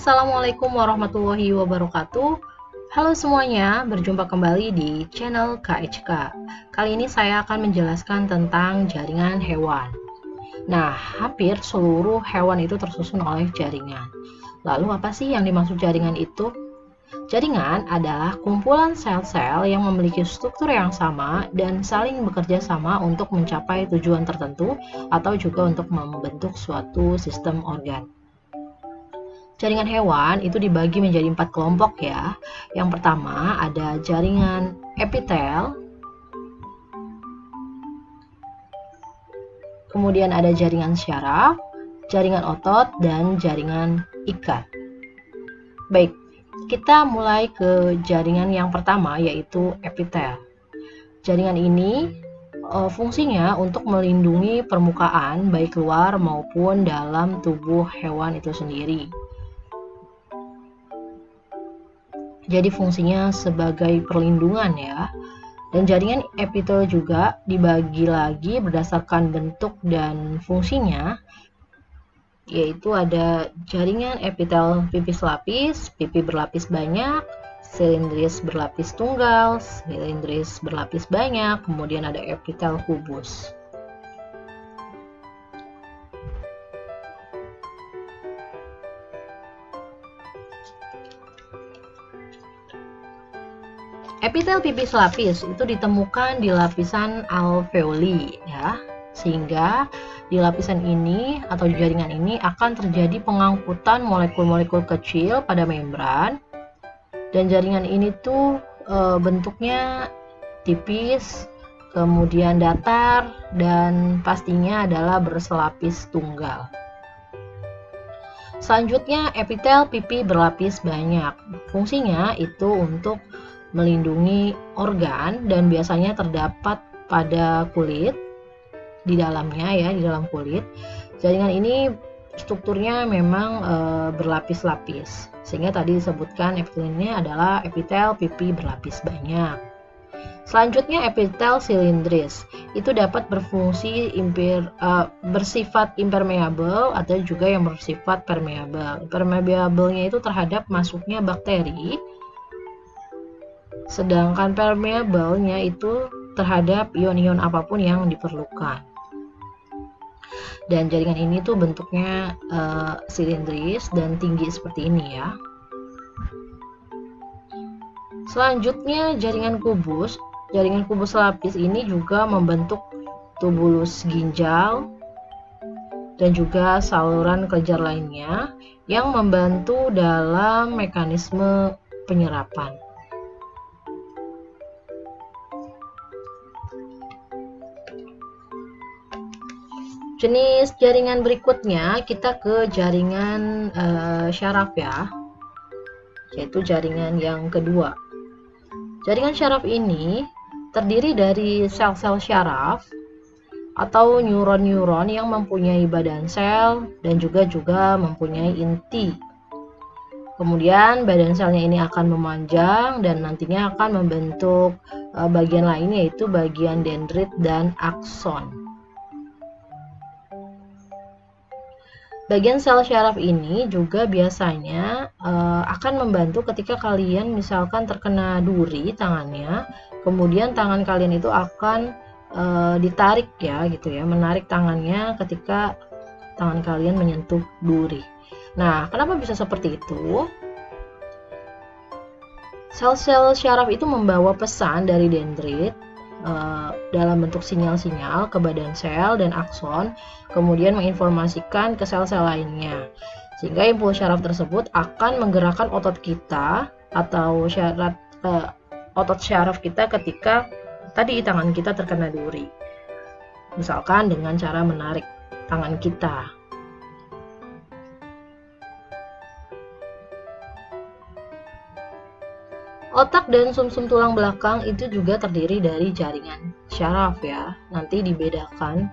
Assalamualaikum warahmatullahi wabarakatuh. Halo semuanya, berjumpa kembali di channel KHK. Kali ini saya akan menjelaskan tentang jaringan hewan. Nah, hampir seluruh hewan itu tersusun oleh jaringan. Lalu apa sih yang dimaksud jaringan itu? Jaringan adalah kumpulan sel-sel yang memiliki struktur yang sama dan saling bekerja sama untuk mencapai tujuan tertentu atau juga untuk membentuk suatu sistem organ. Jaringan hewan itu dibagi menjadi 4 kelompok ya. Yang pertama ada jaringan epitel, kemudian ada jaringan syaraf, jaringan otot, dan jaringan ikat. Baik, kita mulai ke jaringan yang pertama yaitu epitel. Jaringan ini fungsinya untuk melindungi permukaan baik luar maupun dalam tubuh hewan itu sendiri. Jadi fungsinya sebagai perlindungan ya. Dan jaringan epitel juga dibagi lagi berdasarkan bentuk dan fungsinya, yaitu ada jaringan epitel pipis lapis, pipi berlapis banyak, silindris berlapis tunggal, silindris berlapis banyak, kemudian ada epitel kubus. Epitel pipis lapis itu ditemukan di lapisan alveoli ya, sehingga di lapisan ini atau di jaringan ini akan terjadi pengangkutan molekul-molekul kecil pada membran, dan jaringan ini tuh bentuknya tipis, kemudian datar, dan pastinya adalah berselapis tunggal. Selanjutnya epitel pipi berlapis banyak. Fungsinya itu untuk melindungi organ dan biasanya terdapat pada kulit di dalamnya ya, di dalam kulit. Jaringan ini strukturnya memang berlapis-lapis, sehingga tadi disebutkan epitel ini adalah epitel pipi berlapis banyak. Selanjutnya epitel silindris itu dapat berfungsi bersifat impermeable atau juga yang bersifat permeable. Permeable-nya itu terhadap masuknya bakteri, sedangkan permeable-nya itu terhadap ion-ion apapun yang diperlukan. Dan jaringan ini tuh bentuknya silindris dan tinggi seperti ini ya. Selanjutnya jaringan kubus. Jaringan kubus lapis ini juga membentuk tubulus ginjal dan juga saluran kelenjar lainnya yang membantu dalam mekanisme penyerapan. Jenis jaringan berikutnya kita ke jaringan syaraf ya, yaitu jaringan yang kedua. Jaringan syaraf ini terdiri dari sel-sel syaraf atau neuron-neuron yang mempunyai badan sel dan juga mempunyai inti. Kemudian badan selnya ini akan memanjang dan nantinya akan membentuk bagian lain, yaitu bagian dendrit dan akson. Bagian sel syaraf ini juga biasanya akan membantu ketika kalian misalkan terkena duri tangannya, kemudian tangan kalian itu akan ditarik ya gitu ya, menarik tangannya ketika tangan kalian menyentuh duri. Nah, kenapa bisa seperti itu? Sel-sel syaraf itu membawa pesan dari dendrit dalam bentuk sinyal-sinyal ke badan sel dan akson, kemudian menginformasikan ke sel-sel lainnya, sehingga impuls syaraf tersebut akan menggerakkan otot kita atau otot syaraf kita ketika tadi tangan kita terkena duri, misalkan dengan cara menarik tangan kita. Otak dan sumsum tulang belakang itu juga terdiri dari jaringan syaraf ya. Nanti dibedakan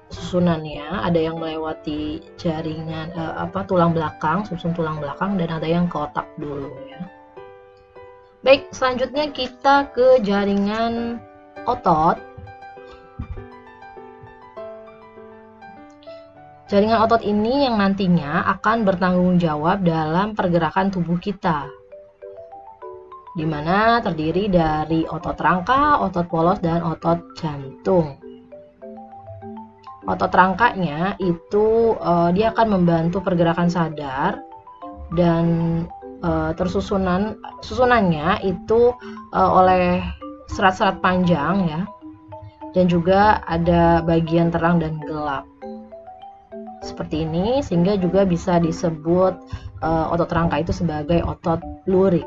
susunannya, ada yang melewati jaringan tulang belakang, sumsum tulang belakang, dan ada yang ke otak dulu ya. Baik, selanjutnya kita ke jaringan otot. Jaringan otot ini yang nantinya akan bertanggung jawab dalam pergerakan tubuh kita, di mana terdiri dari otot rangka, otot polos, dan otot jantung. Otot rangkanya itu dia akan membantu pergerakan sadar, dan susunannya itu oleh serat-serat panjang ya, dan juga ada bagian terang dan gelap seperti ini, sehingga juga bisa disebut otot rangka itu sebagai otot lurik.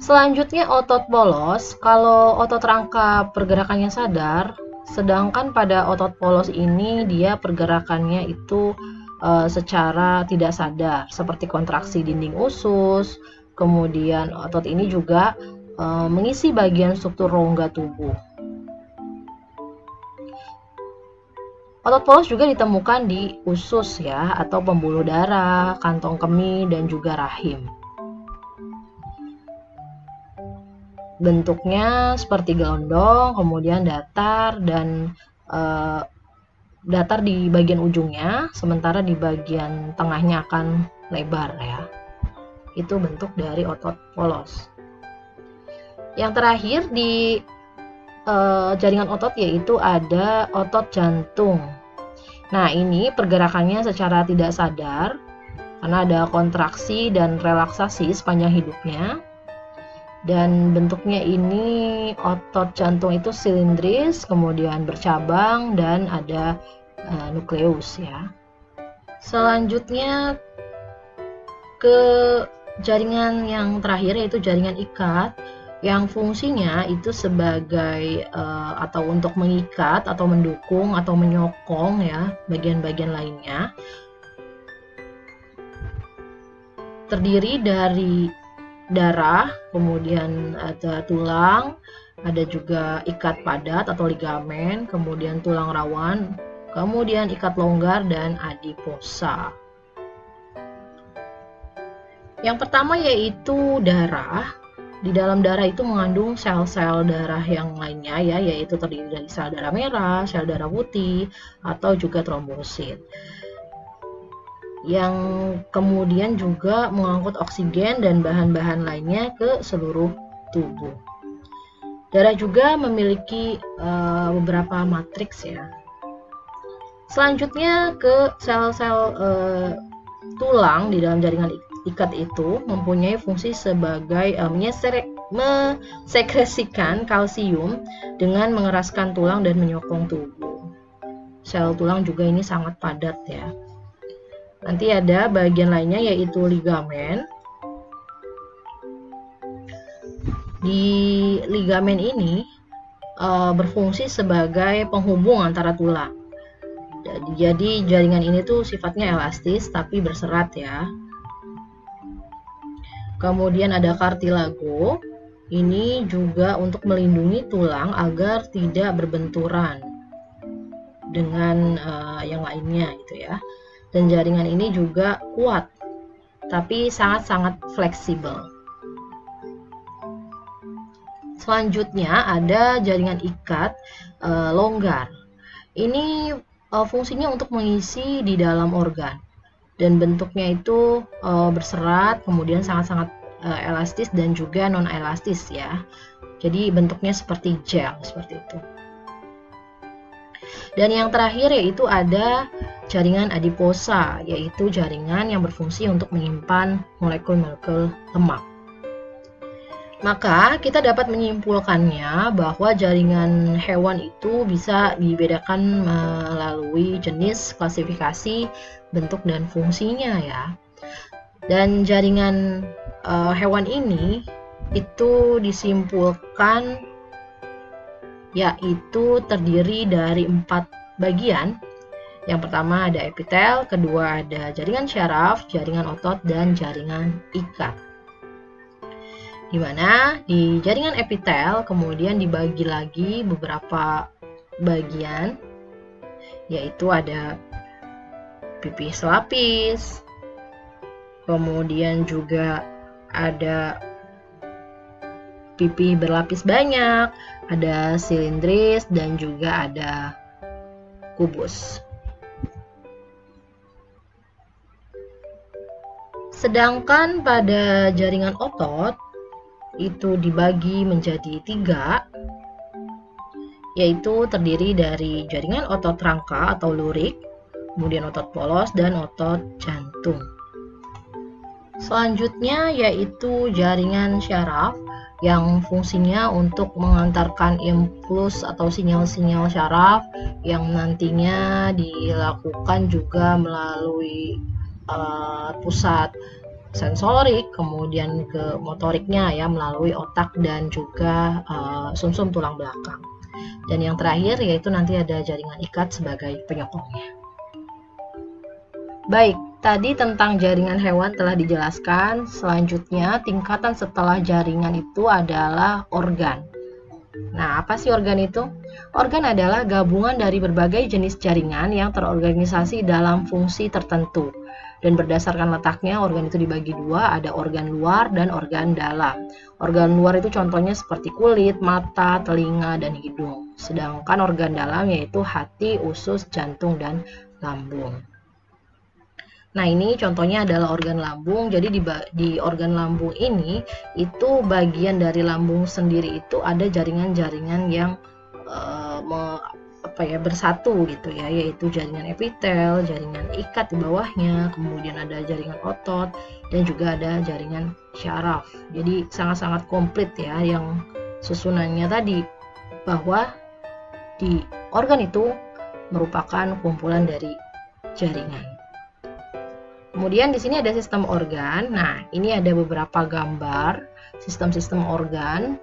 Selanjutnya otot polos. Kalau otot rangka pergerakannya sadar, sedangkan pada otot polos ini dia pergerakannya itu secara tidak sadar, seperti kontraksi dinding usus. Kemudian otot ini juga mengisi bagian struktur rongga tubuh. Otot polos juga ditemukan di usus ya, atau pembuluh darah, kantong kemih, dan juga rahim. Bentuknya seperti gelondong, kemudian datar, dan datar di bagian ujungnya, sementara di bagian tengahnya akan lebar ya. Itu bentuk dari otot polos. Yang terakhir di jaringan otot yaitu ada otot jantung. Nah, ini pergerakannya secara tidak sadar karena ada kontraksi dan relaksasi sepanjang hidupnya. Dan bentuknya ini otot jantung itu silindris, kemudian bercabang, dan ada nukleus ya. Selanjutnya ke jaringan yang terakhir yaitu jaringan ikat, yang fungsinya itu sebagai atau untuk mengikat atau mendukung atau menyokong ya bagian-bagian lainnya. Terdiri dari darah, kemudian ada tulang, ada juga ikat padat atau ligamen, kemudian tulang rawan, kemudian ikat longgar, dan adiposa. Yang pertama yaitu darah. Di dalam darah itu mengandung sel-sel darah yang lainnya ya, yaitu terdiri dari sel darah merah, sel darah putih, atau juga trombosit, yang kemudian juga mengangkut oksigen dan bahan-bahan lainnya ke seluruh tubuh. Darah juga memiliki beberapa matriks ya. Selanjutnya ke sel-sel tulang di dalam jaringan ikat itu mempunyai fungsi sebagai mensekresikan kalsium dengan mengeraskan tulang dan menyokong tubuh. Sel tulang juga ini sangat padat ya. Nanti ada bagian lainnya yaitu ligamen. Di ligamen ini berfungsi sebagai penghubung antara tulang. Jadi jaringan ini tuh sifatnya elastis tapi berserat ya. Kemudian ada kartilago. Ini juga untuk melindungi tulang agar tidak berbenturan dengan yang lainnya gitu ya. Dan jaringan ini juga kuat tapi sangat-sangat fleksibel. Selanjutnya ada jaringan ikat longgar. Ini fungsinya untuk mengisi di dalam organ, dan bentuknya itu berserat, kemudian sangat-sangat elastis dan juga non elastis ya. Jadi bentuknya seperti gel seperti itu. Dan yang terakhir yaitu ada jaringan adiposa, yaitu jaringan yang berfungsi untuk menyimpan molekul-molekul lemak. Maka kita dapat menyimpulkannya bahwa jaringan hewan itu bisa dibedakan melalui jenis, klasifikasi, bentuk, dan fungsinya ya. Dan jaringan hewan ini itu disimpulkan yaitu terdiri dari 4 bagian. Yang pertama ada epitel, kedua ada jaringan syaraf, jaringan otot, dan jaringan ikat. Di mana di jaringan epitel kemudian dibagi lagi beberapa bagian, yaitu ada pipih selapis, kemudian juga ada pipih berlapis banyak, ada silindris, dan juga ada kubus. Sedangkan pada jaringan otot itu dibagi menjadi 3, yaitu terdiri dari jaringan otot rangka atau lurik, kemudian otot polos, dan otot jantung. Selanjutnya yaitu jaringan syaraf yang fungsinya untuk mengantarkan impuls atau sinyal-sinyal syaraf yang nantinya dilakukan juga melalui pusat sensorik, kemudian ke motoriknya ya melalui otak dan juga sumsum tulang belakang. Dan yang terakhir yaitu nanti ada jaringan ikat sebagai penyokongnya. Baik, tadi tentang jaringan hewan telah dijelaskan. Selanjutnya, tingkatan setelah jaringan itu adalah organ. Nah, apa sih organ itu? Organ adalah gabungan dari berbagai jenis jaringan yang terorganisasi dalam fungsi tertentu. Dan berdasarkan letaknya, organ itu dibagi 2, ada organ luar dan organ dalam. Organ luar itu contohnya seperti kulit, mata, telinga, dan hidung. Sedangkan organ dalam yaitu hati, usus, jantung, dan lambung. Nah, ini contohnya adalah organ lambung. Jadi di organ lambung ini itu bagian dari lambung sendiri itu ada jaringan-jaringan yang bersatu gitu ya, yaitu jaringan epitel, jaringan ikat di bawahnya, kemudian ada jaringan otot dan juga ada jaringan syaraf. Jadi sangat-sangat komplit ya yang susunannya tadi, bahwa di organ itu merupakan kumpulan dari jaringan. Kemudian di sini ada sistem organ. Nah, ini ada beberapa gambar sistem-sistem organ.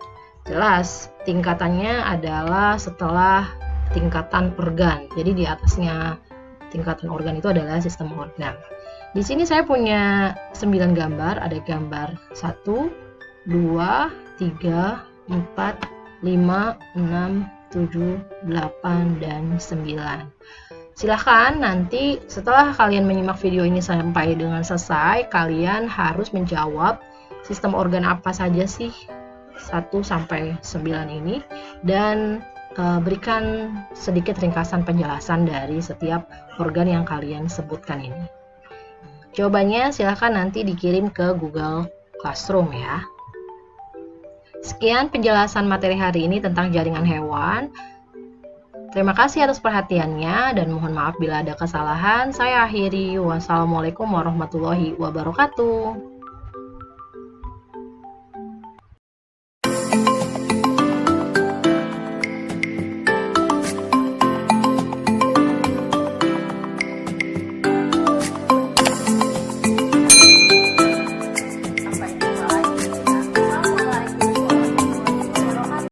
Jelas tingkatannya adalah setelah tingkatan organ. Jadi di atasnya tingkatan organ itu adalah sistem organ. Di sini saya punya 9 gambar. Ada gambar 1, 2, 3, 4, 5, 6, 7, 8, dan 9. Silahkan nanti setelah kalian menyimak video ini sampai dengan selesai, kalian harus menjawab sistem organ apa saja sih 1 sampai 9 ini, dan berikan sedikit ringkasan penjelasan dari setiap organ yang kalian sebutkan ini. Jawabannya silahkan nanti dikirim ke Google Classroom ya. Sekian penjelasan materi hari ini tentang jaringan hewan. Terima kasih atas perhatiannya dan mohon maaf bila ada kesalahan. Saya akhiri. Wassalamualaikum warahmatullahi wabarakatuh.